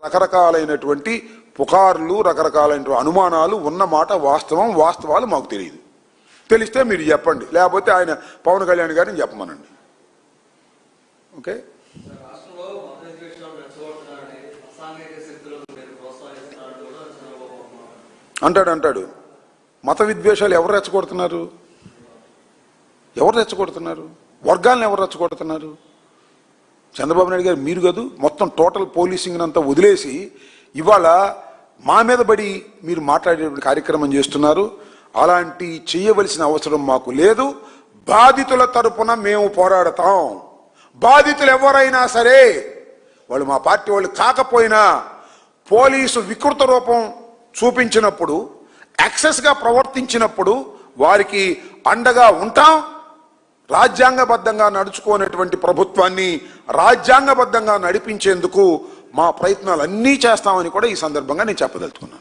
రకరకాలైనటువంటి పుకార్లు, రకరకాలైన అనుమానాలు ఉన్న మాట వాస్తవాలు మాకు తెలియదు. తెలిస్తే మీరు చెప్పండి, లేకపోతే ఆయన పవన్ కళ్యాణ్ గారిని చెప్పమనండి. ఓకే, అంటాడు. మత విద్వేషాలు ఎవరు రెచ్చగొడుతున్నారు? వర్గాలను ఎవరు రెచ్చగొడుతున్నారు? చంద్రబాబు నాయుడు గారు మీరు కాదు, మొత్తం టోటల్ పోలీసింగ్ అంతా వదిలేసి ఇవాళ మా మీద పడి మీరు మాట్లాడేటువంటి కార్యక్రమం చేస్తున్నారు. అలాంటి చేయవలసిన అవసరం మాకు లేదు. బాధితుల తరపున మేము పోరాడతాం. బాధితులు ఎవరైనా సరే, వాళ్ళు మా పార్టీ వాళ్ళు కాకపోయినా, పోలీసు వికృత రూపం చూపించినప్పుడు, యాక్సెస్గా ప్రవర్తించినప్పుడు వారికి అండగా ఉంటాం. రాజ్యాంగబద్ధంగా నడుచుకునేటువంటి ప్రభుత్వాన్ని రాజ్యాంగబద్ధంగా నడిపించేందుకు మా ప్రయత్నాలు అన్నీ చేస్తామని కూడా ఈ సందర్భంగా నేను చెప్పదలుచుకున్నాను.